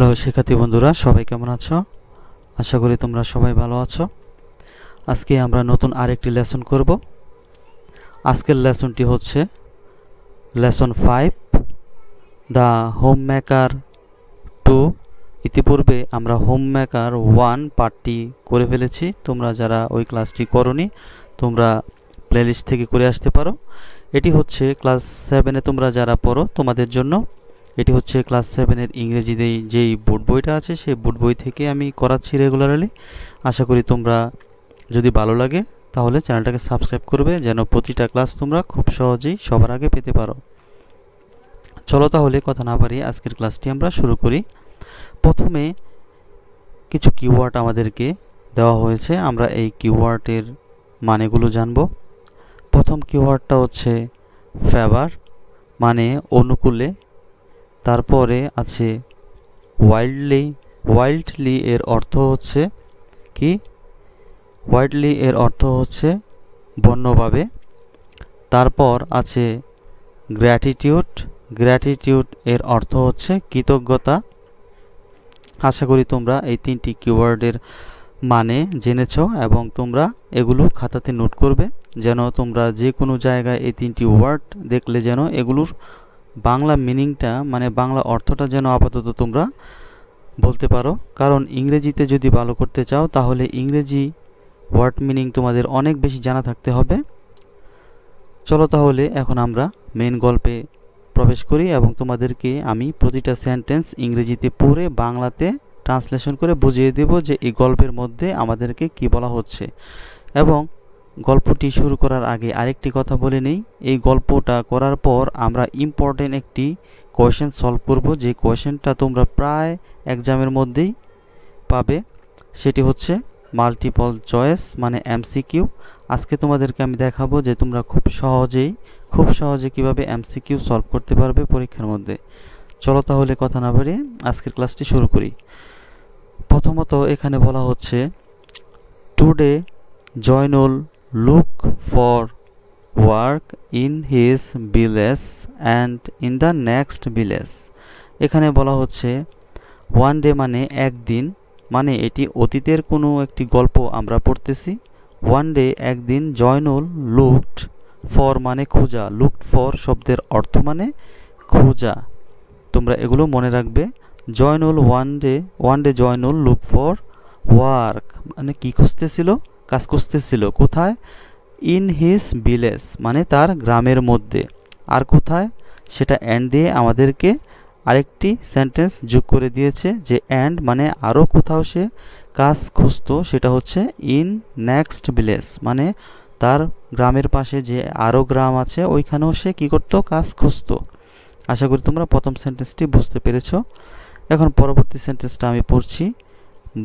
Hello শিক্ষার্থী বন্ধুরা, সবাই কেমন আছো? আশা করি তোমরা সবাই ভালো আছো। আজকে আমরা নতুন আরেকটি লেসন করব। আজকের লেসনটি হচ্ছে লেসন 5, দ্য হোম মেকার 2। ইতিপূর্বে আমরা হোম মেকার 1 পার্টটি করে ফেলেছি। তোমরা যারা ওই ক্লাসটি করোনি, তোমরা প্লেলিস্ট থেকে করে আসতে পারো। এটি হচ্ছে ক্লাস 7-এ তোমরা যারা পড়ো তোমাদের জন্য। এটি হচ্ছে ক্লাস 7-এর ইংরেজিতে যেই বোর্ড বইটা আছে সেই বোর্ড বই থেকে আমি করাচ্ছি রেগুলারলি। আশা করি তোমরা যদি ভালো লাগে তাহলে চ্যানেলটাকে সাবস্ক্রাইব করবে, যেন প্রতিটা ক্লাস তোমরা খুব সহজেই সবার আগে পেতে পারো। চলো তাহলে কথা না বাড়িয়ে আজকের ক্লাসটি আমরা শুরু করি। প্রথমে কিছু কিওয়ার্ড আমাদেরকে দেওয়া হয়েছে, আমরা এই কিওয়ার্ডের মানেগুলো জানব। প্রথম কিওয়ার্ডটা হচ্ছে ফেভার, মানে অনুকূলে। তারপরে আছে ওয়াইল্ডলি। ওয়াইল্ডলি এর অর্থ হচ্ছে কি? ওয়াইল্ডলি এর অর্থ হচ্ছে বন্যভাবে। তারপর আছে গ্র্যাটিটিউড। গ্র্যাটিটিউড এর অর্থ হচ্ছে কৃতজ্ঞতা। আশা করি তোমরা এই তিনটি কিওয়ার্ডের মানে জেনেছো এবং তোমরা এগুলো খাতাতে নোট করবে, যেন তোমরা যে কোনো জায়গায় এই তিনটি ওয়ার্ড দেখলে যেন এগুলোর বাংলা মিনিংটা, মানে বাংলা অর্থটা যেন আপাতত তোমরা বলতে পারো। কারণ ইংরেজিতে যদি ভালো করতে চাও তাহলে ইংরেজি ওয়ার্ড মিনিং তোমাদের অনেক বেশি জানা থাকতে হবে। চলো তাহলে এখন আমরা মেইন গল্পে প্রবেশ করি এবং তোমাদেরকে আমি প্রতিটা সেন্টেন্স ইংরেজিতে পড়ে বাংলাতে ট্রান্সলেশন করে বুঝিয়ে দেব যে এই গল্পের মধ্যে আমাদেরকে কি বলা হচ্ছে। এবং গল্পটি শুরু করার আগে আরেকটি কথা বলে নেই, এই গল্পটা করার পর আমরা ইম্পর্টেন্ট একটি কোয়েশ্চেন সলভ করব, যে কোয়েশ্চেনটা তোমরা প্রায় এক্সামের মধ্যেই পাবে। সেটি হচ্ছে মাল্টিপল চয়েস, মানে MCQ। আজকে তোমাদেরকে আমি দেখাবো যে তোমরা খুব সহজে কিভাবে MCQ সলভ করতে পারবে পরীক্ষার মধ্যে। চলো তাহলে কথা না বাড়িয়ে আজকের ক্লাসটি শুরু করি। প্রথমত এখানে বলা হচ্ছে today Zainul look for work in his village and in the next village। এখানে বলা হচ্ছে ওয়ান ডে মানে একদিন, মানে এটি অতীতের কোনো একটি গল্প আমরা পড়তেছি। ওয়ান ডে একদিন, জয়নুল লুকড ফর মানে খোঁজা, লুকড ফর শব্দের অর্থ মানে খোঁজা। তোমরা এগুলো মনে রাখবে। Zainul one day Zainul look for work, মানে কি খুঁজতেছিল? কাজ খুঁজতেছিল। কোথায়? ইন হিজ ভিলেজ, মানে তার গ্রামের মধ্যে। আর কোথায়? সেটা অ্যান্ড দিয়ে আমাদেরকে আরেকটি সেন্টেন্স যোগ করে দিয়েছে, যে অ্যান্ড মানে আরও কোথাও সে কাজ খুঁজতো, সেটা হচ্ছে ইন নেক্সট ভিলেজ, মানে তার গ্রামের পাশে যে আরও গ্রাম আছে ওইখানেও সে কী করতো? কাজ খুঁজতো। আশা করি তোমরা প্রথম সেন্টেন্সটি বুঝতে পেরেছো। এখন পরবর্তী সেন্টেন্সটা আমি পড়ছি।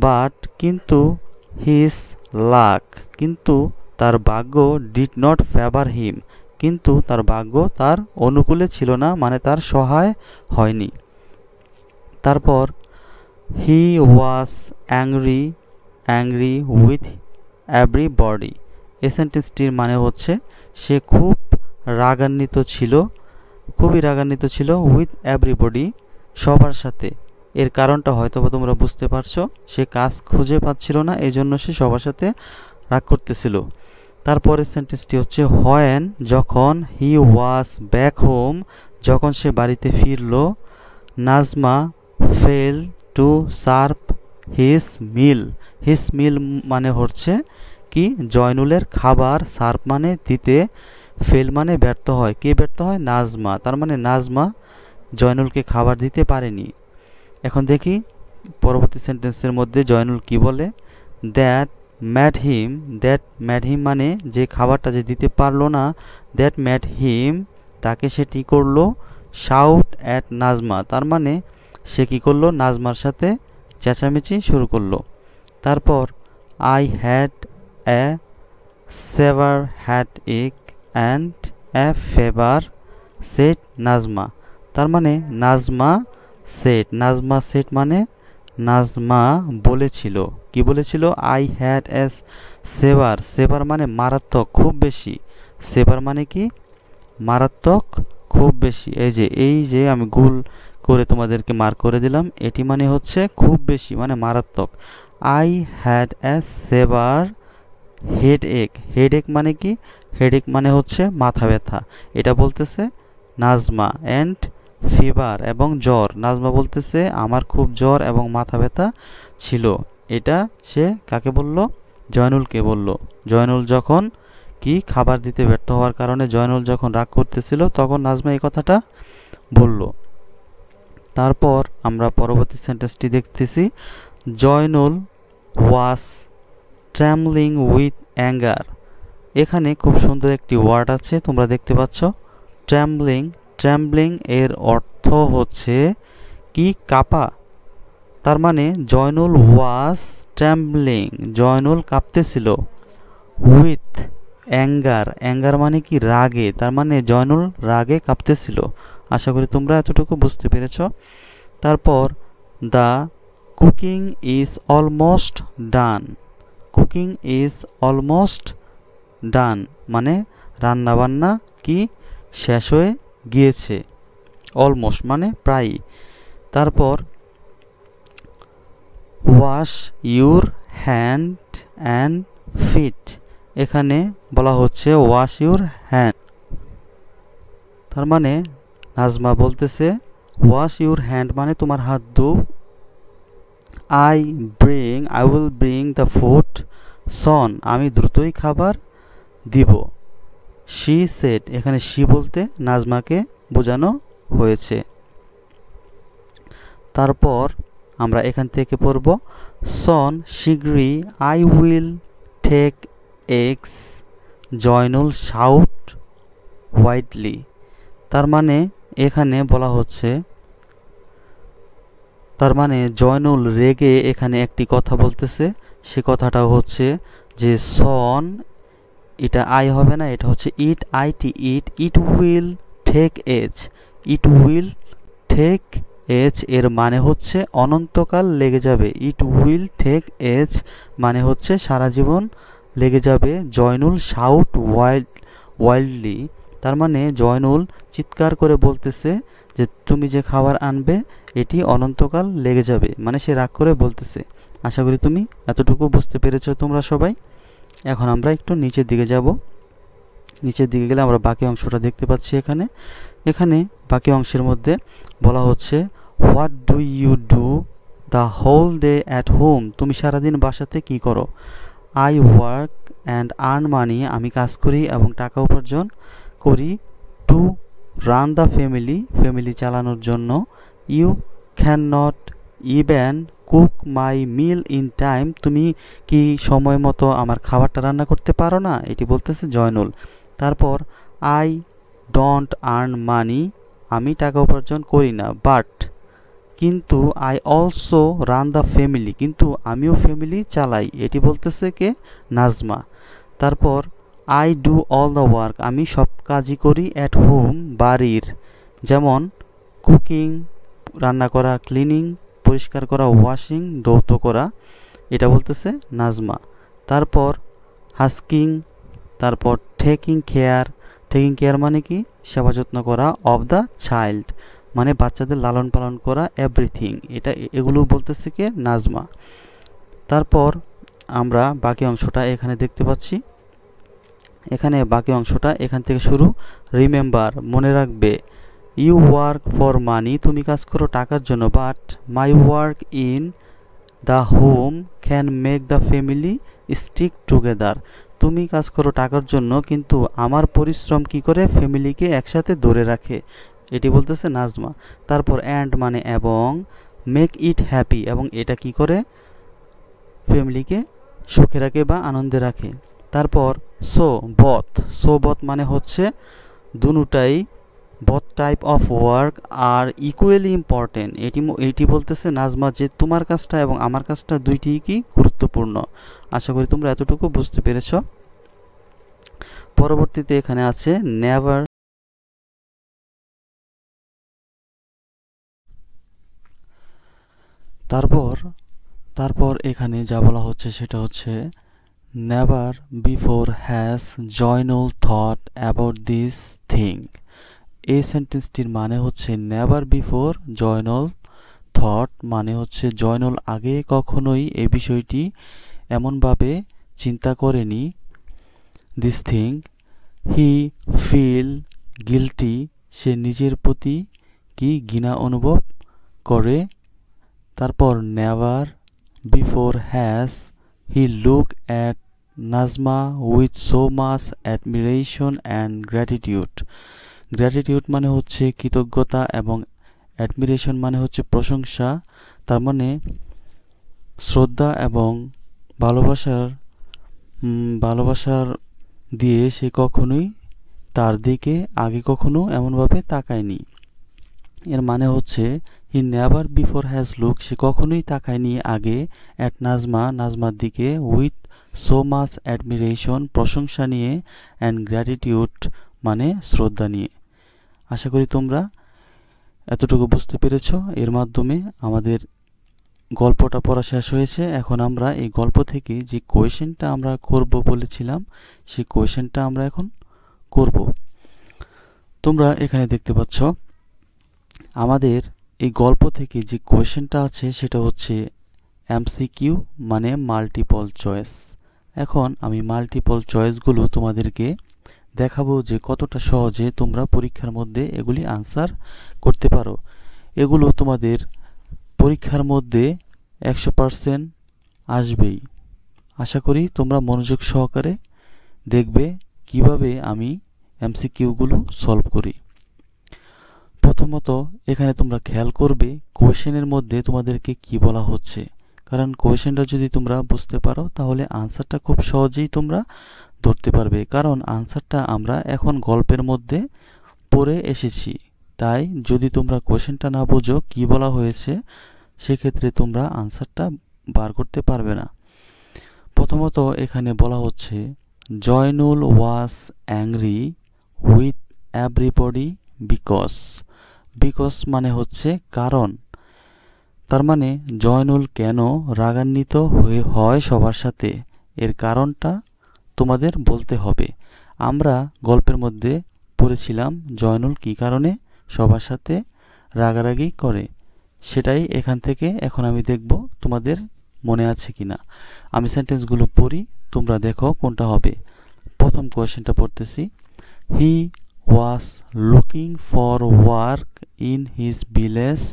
বাট কিন্তু হিজ লাক, কিন্তু তার ভাগ্য ডিড নট ফেভার হিম, কিন্তু তার ভাগ্য তার অনুকূলে ছিল না, মানে তার সহায় হয়নি। তারপর হি ওয়াজ অ্যাংরি উইথ এভরিবডি। এই সেন্টেন্সটির মানে হচ্ছে সে খুবই রাগান্বিত ছিল উইথ এভরিবডি, সবার সাথে। এর কারণটা হয়তো তোমরা বুঝতে পারছো, সে কাজ খুঁজে পাচ্ছিল না, এই জন্য সে সবার সাথে রাগ করতেছিল। তারপরের সেন্টেন্সটি হচ্ছে হোয়েন, যখন, হি ওয়াজ ব্যাক হোম, যখন সে বাড়িতে ফিরল, Nazma fail to serve his meal মানে হচ্ছে কি? জয়নুলের খাবার। সার্ভ মানে দিতে, ফেল মানে ব্যর্থ হয়। কে ব্যর্থ হয়? নাজমা। তার মানে নাজমা জয়নুলকে খাবার দিতে পারেনি। এখন দেখি পরবর্তী সেন্টেন্সের মধ্যে জয়নুল কি বলে। দ্যাট ম্যাড হিম মানে যে খাবারটা যে দিতে পারলো না, দ্যাট ম্যাড হিম, তাকে সে কি করলো? শাউট অ্যাট নাজমা, তার মানে সে কি করলো? নাজমার সাথে চেঁচামেচি শুরু করলো। তারপর I had a saver had ache and a fever said Najma, তার মানে নাজমা সেট মানে নাজমা বলেছিল। কি বলেছিল? আই হ্যাড এ সেভার মানে মারাত্মক, খুব বেশি। সেভার মানে কি? মারাত্মক, খুব বেশি। এই যে আমি গোল করে তোমাদেরকে মার্ক করে দিলাম। এটি মানে হচ্ছে খুব বেশি, মানে মারাত্মক। I had a saver headache. Headache মানে কি? হেডএক মানে হচ্ছে মাথা ব্যথা। এটা বলতেছে নাজমা। অ্যান্ড ফিভার এবং জ্বর। নাজমা বলতেছে আমার খুব জ্বর এবং মাথা ব্যথা ছিল। এটা সে কাকে বলল? জয়নুলকে বলল। জয়নুল যখন কি খাবার দিতে ব্যর্থ হওয়ার কারণে জয়নুল যখন রাগ করতেছিল তখন নাজমা এই কথাটা বলল। তারপর আমরা পরবর্তী সেন্টেন্সটি দেখতেছি। জয়নুল ওয়াজ ট্রেমলিং উইথ অ্যাঙ্গার। এখানে খুব সুন্দর একটি ওয়ার্ড আছে, তোমরা দেখতে পাচ্ছ, ট্রেমব্লিং। ট্রেমব্লিং এর অর্থ হচ্ছে কি? কাঁপা। তার মানে জয়নুল ওয়াজ ট্রেমব্লিং, জয়নুল কাঁপতেছিল। উইথ অ্যাঙ্গার, অ্যাঙ্গার মানে কি? রাগে। তার মানে জয়নুল রাগে কাঁপতেছিল। আশা করি তোমরা এতটুকু বুঝতে পেরেছ। তারপর the cooking is almost done. Cooking is almost done মানে রান্নাবান্না কি শেষ হয়ে গিয়েছে। অলমোস্ট মানে প্রায়। তারপর wash your hand and feet. এখানে বলা হচ্ছে ওয়াশ ইউর হ্যান্ড। তার মানে নাজমা বলতেছে ওয়াশ ইউর হ্যান্ড মানে তোমার হাত ধো। I will bring the food soon. আমি দ্রুতই খাবার দিব। She said. এখানে শি বলতে নাজমাকে বোঝানো হয়েছে। তারপর আমরা এখান থেকে পড়ব সন শীঘ্রই I will take eggs. Zainul shout widely. তার মানে এখানে বলা হচ্ছে, তার মানে জয়নুল রেগে এখানে একটি কথা বলতেছে। সে কথাটা হচ্ছে যে সন, এটা আই হবে না, এটা হচ্ছে it, IT it. It will take age. It will take age এর মানে হচ্ছে অনন্তকাল লেগে যাবে। ইট উইল টেক এজ মানে হচ্ছে সারা জীবন লেগে যাবে। Zainul shout wildly. তার মানে জয়নুল চিৎকার করে বলতেছে যে তুমি যে খাবার আনবে এটি অনন্তকাল লেগে যাবে, মানে সে রাগ করে বলতেছে। আশা করি তুমি এতটুকু বুঝতে পেরেছো তোমরা সবাই। এখন আমরা একটু নিচের দিকে যাব। নিচের দিকে গেলে আমরা বাকি অংশটা দেখতে পাচ্ছি। এখানে বাকি অংশের মধ্যে বলা হচ্ছে what do you do the whole day at home. তুমি সারাদিন বাসাতে কি করো? I work and earn money. আমি কাজ করি এবং টাকা উপার্জন করি। টু রান দ্য ফ্যামিলি চালানোর জন্য। You can not even cook my meal in time. তুমি কি সময় মতো আমার খাবারটা রান্না করতে পারো না? এটি বলতেছে জয়নুল। তারপর আই ডোন্ট আর্ন মানি। আমি টাকা উপার্জন করি না। বাট কিন্তু I also run the family. কিন্তু আমিও ফ্যামিলি চালাই। এটি বলতেছে কে? নাজমা। তারপর I do all the work. আমি সব কাজই করি। অ্যাট হোম বাড়ির, যেমন কুকিং রান্না করা, ক্লিনিং পরিষ্কার করা, ওয়াশিং ধৌত করা। এটা বলতেছে নাজমা। তারপর হাস্কিং, তারপর টেকিং কেয়ার। টেকিং কেয়ার মানে কি? সেবা যত্ন করা। অফ দ্য চাইল্ড মানে বাচ্চাদের লালন পালন করা। এভরিথিং এগুলো বলতেছে কে? নাজমা। তারপর আমরা বাকি অংশটা এখানে দেখতে পাচ্ছি। এখানে বাকি অংশটা এখান থেকে শুরু। রিমেম্বার মনে রাখবে। ইউ ওয়ার্ক ফর মানি তুমি কাজ করো টাকার জন্য। But my work in the home can make the family stick together. তুমি কাজ করো টাকার জন্য কিন্তু আমার পরিশ্রম কি করে ফ্যামিলিকে একসাথে ধরে রাখে। এটি বলতেছে নাজমা। তারপর অ্যান্ড মানে এবং, মেক ইট হ্যাপি এবং এটা কি করে ফ্যামিলিকে সুখে রাখে বা আনন্দে রাখে। তারপর সো বথ মানে হচ্ছে দুটাই। both type of work are equally important. এটি বলতেছে নাজমা যে তোমার কাজটা এবং আমার কাজটা দুইটি কি গুরুত্বপূর্ণ। আশা করি তোমরা এতটুকু বুঝতে পেরেছ। পরবর্তীতে এখানে আছে নেভার। তারপর এখানে যা বলা হচ্ছে সেটা হচ্ছে never before has Zainul thought about this thing. এই সেন্টেন্সটির মানে হচ্ছে নেভার বিফোর জয়নুল থট, মানে হচ্ছে জয়নুল আগে কখনোই এই বিষয়টি এমনভাবে চিন্তা করেনি। This thing he feel guilty, সে নিজের প্রতি কি ঘৃণা অনুভব করে। তারপর never before has he look at Najma with so much admiration and gratitude. Gratitude মানে হচ্ছে কৃতজ্ঞতা এবং অ্যাডমিরেশন মানে হচ্ছে প্রশংসা, তার মানে শ্রদ্ধা এবং ভালোবাসার দিয়ে সে কখনোই তার দিকে আগে কখনো এমনভাবে তাকায়নি। এর মানে হচ্ছে he never before has look, সে কখনোই তাকায়নি আগে অ্যাট নাজমার দিকে উইথ সো মাচ অ্যাডমিরেশন, প্রশংসা নিয়ে, অ্যান্ড গ্র্যাটিটিউড মানে শ্রদ্ধা নিয়ে। আশা করি তোমরা এতটুকু বুঝতে পেরেছ। এর মাধ্যমে আমাদের গল্পটা পড়া শেষ হয়েছে। এখন আমরা এই গল্প থেকে যে কোয়েশ্চেনটা আমরা করব বলেছিলাম, সেই কোয়েশ্চেনটা আমরা এখন করব। তোমরা এখানে দেখতে পাচ্ছ আমাদের এই গল্প থেকে যে কোয়েশ্চেনটা আছে সেটা হচ্ছে এমসিকিউ মানে মাল্টিপল চয়েস। এখন আমি মাল্টিপল চয়েসগুলো তোমাদেরকে দেখাবো যে কতটা সহজে তোমরা পরীক্ষার মধ্যে এগুলি আনসার করতে পারো। এগুলো তোমাদের পরীক্ষার মধ্যে 100% আসবেই। আশা করি তোমরা মনোযোগ সহকারে দেখবে কিভাবে আমি এমসিকিউগুলো সলভ করি। প্রথমত এখানে তোমরা খেয়াল করবে কোয়েশ্চেনের মধ্যে তোমাদেরকে কি বলা হচ্ছে, কারণ কোয়েশ্চেনটা যদি তোমরা বুঝতে পারো তাহলে আনসারটা খুব সহজেই তোমরা ধরতে পারবে, কারণ আনসারটা আমরা এখন গল্পের মধ্যে পড়ে এসেছি। তাই যদি তোমরা কোয়েশ্চেনটা না বুঝো কি বলা হয়েছে, সেক্ষেত্রে তোমরা আনসারটা বার করতে পারবে না। প্রথমত এখানে বলা হচ্ছে Zainul was angry with everybody because মানে হচ্ছে কারণ, তার মানে জয়নুল কেন রাগান্বিত হয় সবার সাথে, এর কারণটা তোমাদের বলতে হবে। আমরা গল্পের মধ্যে পড়েছিলাম জয়নুল কি কারণে সবার সাথে রাগারাগি করে, সেটাই এখান থেকে এখন আমি দেখব তোমাদের মনে আছে কিনা। আমি সেন্টেন্সগুলো পড়ি, তোমরা দেখো কোনটা হবে। প্রথম কোয়েশ্চেনটা পড়তেছি, he was looking for work in his village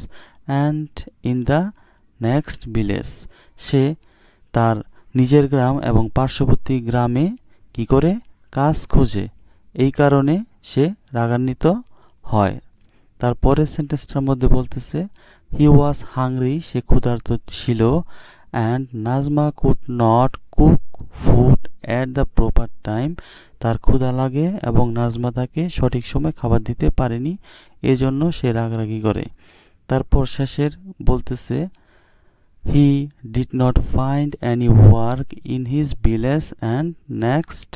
and in the next village. সে তার নিজের গ্রাম এবং পার্শ্ববর্তী গ্রামে কি করে কাজ খোঁজে, এই কারণে সে রাগান্বিত হয়। তারপরের সেন্টেন্সটার মধ্যে বলতেছে হি ওয়াজ হাংরি, সে ক্ষুধার্ত ছিল, and Nazma could not cook food at the proper time, তার ক্ষুধা লাগে এবং নাজমা তাকে সঠিক সময় খাবার দিতে পারেনি, এজন্য সে রাগারাগি করে। তারপর শেষের বলতেছে he did not find any work in his village and next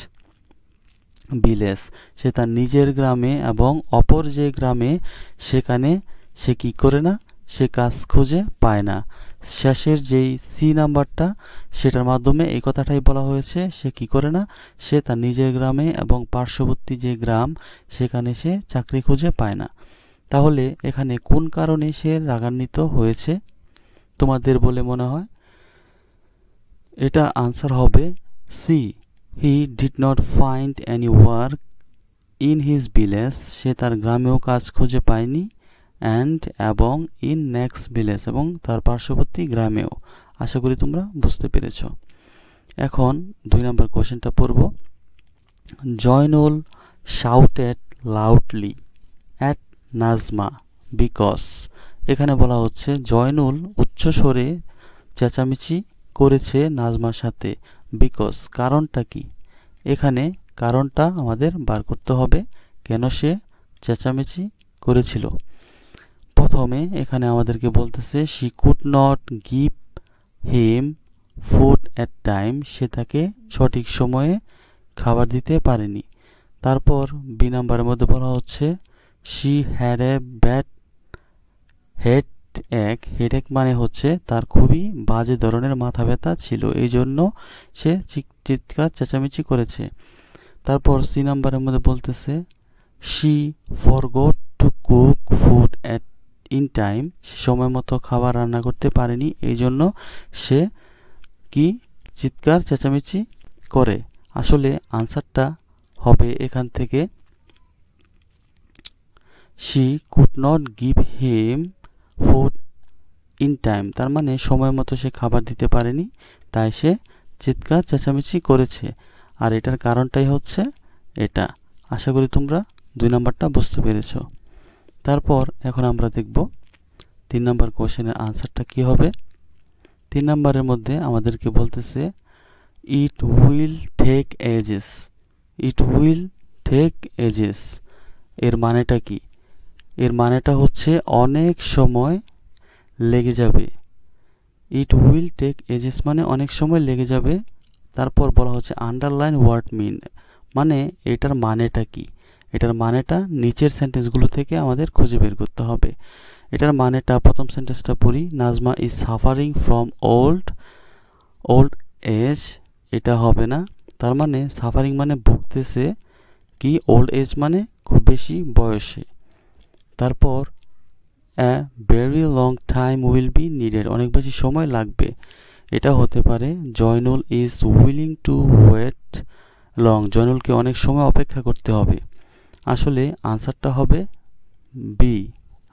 village, সে তার নিজের গ্রামে এবং অপর যে গ্রামে সেখানে সে কি করে না, সে কাজ খুঁজে পায় না। শেষের যেই সি নাম্বারটা সেটার মাধ্যমে এই কথাটাই বলা হয়েছে, সে কি করে না, সে তার নিজের গ্রামে এবং পার্শ্ববর্তী যে গ্রাম সেখানে সে চাকরি খুঁজে পায় না। তাহলে এখানে কোন কারণে সে রাগান্বিত হয়েছে তোমাদের বলে মনে হয়? এটা আনসার হবে C, he did not find any work in his village, সে তার গ্রামেও কাজ খুঁজে পায়নি, অ্যান্ড এবং ইন নেক্সট ভিলেজ এবং তার পার্শ্ববর্তী গ্রামেও। আশা করি তোমরা বুঝতে পেরেছ। এখন 2 নম্বর কোশ্চেনটা পড়ব। Zainul shouted loudly at Nazma because, এখানে বলা হচ্ছে জয়নুল উচ্চস্বরে চেঁচামেচি করেছে নাজমার সাথে, বিকজ কারণটা কি, এখানে কারণটা আমাদের বার করতে হবে কেন সে চেঁচামেচি করেছিল। প্রথমে এখানে আমাদেরকে বলতেছে she could not give him food at time, সে তাকে সঠিক সময়ে খাবার দিতে পারেনি। তারপর বি নাম্বারের মধ্যে বলা হচ্ছে she had a bad headache মানে হচ্ছে তার খুবই বাজে ধরনের মাথা ব্যথা ছিল, এই জন্য সে চিৎকার চেঁচামেচি করেছে। তারপর সি নাম্বারের মধ্যে বলতেছে she forgot to cook food at in time, সে সময় মতো খাবার রান্না করতে পারেনি, এই জন্য সে কি চিৎকার চেঁচামেচি করে। আসলে আনসারটা হবে এখান থেকে she could not give him food in time, তার মানে সময় মতো সে খাবার দিতে পারেনি, তাই সে চিৎকার চেঁচামেচি করেছে। আর এটার কারণটাই হচ্ছে এটা। আশা করি তোমরা 2 নাম্বারটা বুঝতে পেরেছো। তারপর এখন আমরা দেখব 3 নাম্বার কোশ্চেনের আনসারটা কি হবে। 3 নাম্বারের মধ্যে আমাদেরকে বলতেছে it will take ages, it will take ages, এর মানেটা কি? এর মানেটা হচ্ছে অনেক সময় লেগে যাবে। it will take ages মানে অনেক সময় লেগে যাবে। তারপর বলা হচ্ছে আন্ডারলাইন ওয়ার্ড মিন, মানে এটার মানেটা কি? এটার মানেটা নিচের সেন্টেন্সগুলো থেকে আমাদের খুঁজে বের করতে হবে। এটার মানেটা প্রথম সেন্টেন্সটা পড়ি, Nazma is suffering from old age, এটা হবে না। তার মানে সাফারিং মানে ভুগতেছে, কি ওল্ড এজ মানে খুব বেশি বয়সে। তারপর a very long time will be needed, অনেক বেশি সময় লাগবে, এটা হতে পারে Zainul is willing to wait long, জয়নুলকে অনেক সময় অপেক্ষা করতে হবে। আসলে আনসারটা হবে বি,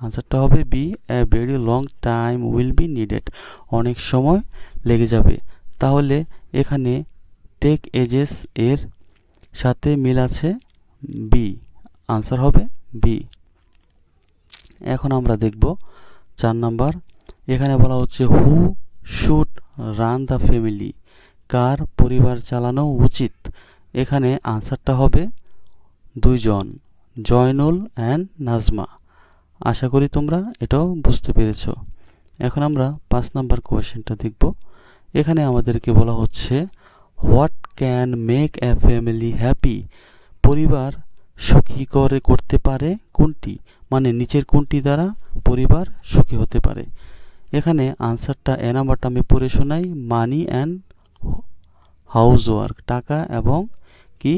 আনসারটা হবে B, a very long time will be needed, অনেক সময় লেগে যাবে। তাহলে এখানে take ages এর সাথে মিল আছে বি, আনসার হবে বি। এখন আমরা দেখব 4 নাম্বার। এখানে বলা হচ্ছে who should run the family, কার পরিবার চালানো উচিত। এখানে আনসারটা হবে 2 জন, জয়নুল অ্যান্ড নাজমা। আশা করি তোমরা এটাও বুঝতে পেরেছ। এখন আমরা 5 নাম্বার কোয়েশ্চেনটা দেখব। এখানে আমাদেরকে বলা হচ্ছে what can make a family happy, পরিবার সুখী করতে পারে কোনটি, মানে নিচের কোনটি দ্বারা পরিবার সুখী হতে পারে। এখানে আনসারটা এ নাম্বারটা আমি পড়ে শোনাই, মানি অ্যান্ড হাউসওয়ার্ক, টাকা এবং কি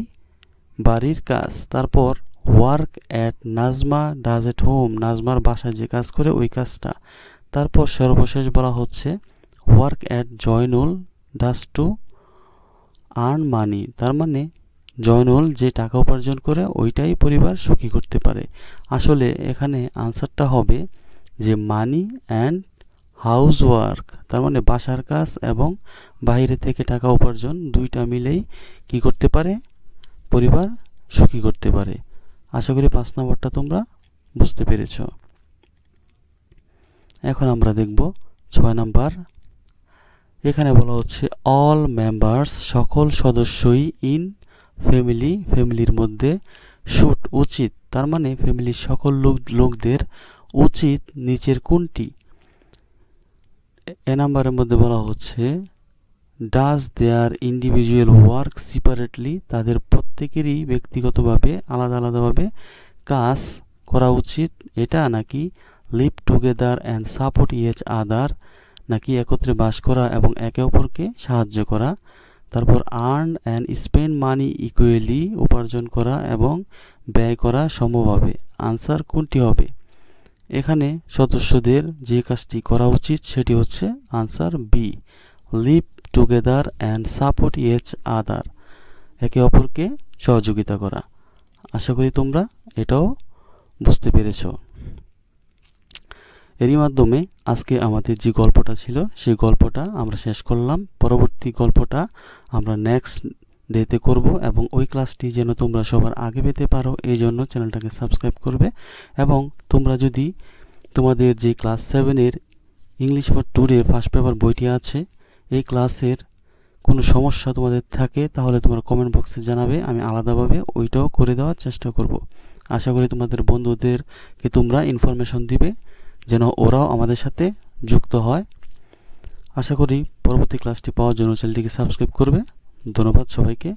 বাড়ির কাজ। তারপর work at Najma does at home, নাজমার বাসায় যে কাজ করে ওই কাজটা। তারপর সর্বশেষ বলা হচ্ছে work at Zainul does to earn money, তার মানে জয়নুল যে টাকা উপার্জন করে ওইটাই পরিবার সুখী করতে পারে। আসলে এখানে আনসারটা হবে যে মানি অ্যান্ড হাউসওয়ার্ক, তার মানে বাসার কাজ এবং বাইরে থেকে টাকা উপার্জন দুইটা মিলেই কি করতে পারে, পরিবার সুখী করতে পারে। আশা করি 5 নম্বরটা তোমরা বুঝতে পেরেছ। এখন আমরা দেখব 6 নাম্বার। এখানে বলা হচ্ছে অল মেম্বার্স, সকল সদস্যই ইন ফ্যামিলি, ফ্যামিলির মধ্যে শুড উচিত, তার মানে ফ্যামিলির সকল লোকদের উচিত নিচের কোনটি। এ নাম্বারের মধ্যে বলা হচ্ছে does there individual work separately, তাদের প্রত্যেকেরই ব্যক্তিগতভাবে আলাদা আলাদাভাবে কাজ করা উচিত, এটা নাকি live together and support each other, নাকি একত্রে বাস করা এবং একে অপরকে সাহায্য করা। তারপর earn and spend money equally, উপার্জন করা এবং ব্যয় করা সমভাবে। আনসার কোনটি হবে? এখানে সদস্যদের যে কাজটি করা উচিত সেটি হচ্ছে answer B, live together and support each other, একে অপরকে সহযোগিতা করা। আশা করি তোমরা এটাও বুঝতে পেরেছ। এরই মাধ্যমে আজকে আমাদের যে গল্পটা ছিল সেই গল্পটা আমরা শেষ করলাম। পরবর্তী গল্পটা আমরা নেক্সট ডেতে করব এবং ওই ক্লাসটি যেন তোমরা সবার আগে পেতে পারো এই জন্য চ্যানেলটাকে সাবস্ক্রাইব করবে। এবং তোমরা যদি তোমাদের যে ক্লাস 7-এর English for today first paper বইটি আছে, এই ক্লাসের কোনো সমস্যা তোমাদের থাকে তাহলে তোমরা কমেন্ট বক্সে জানাবে, আমি আলাদাভাবে ওইটাও করে দেওয়ার চেষ্টা করব। আশা করি তোমাদের বন্ধুদেরকে তোমরা ইনফরমেশন দিবে যেন ওরাও আমাদের সাথে যুক্ত হয়। আশা করি পরবর্তী ক্লাসটি পাওয়ার জন্য চ্যানেলটিকে সাবস্ক্রাইব করবে। ধন্যবাদ সবাইকে।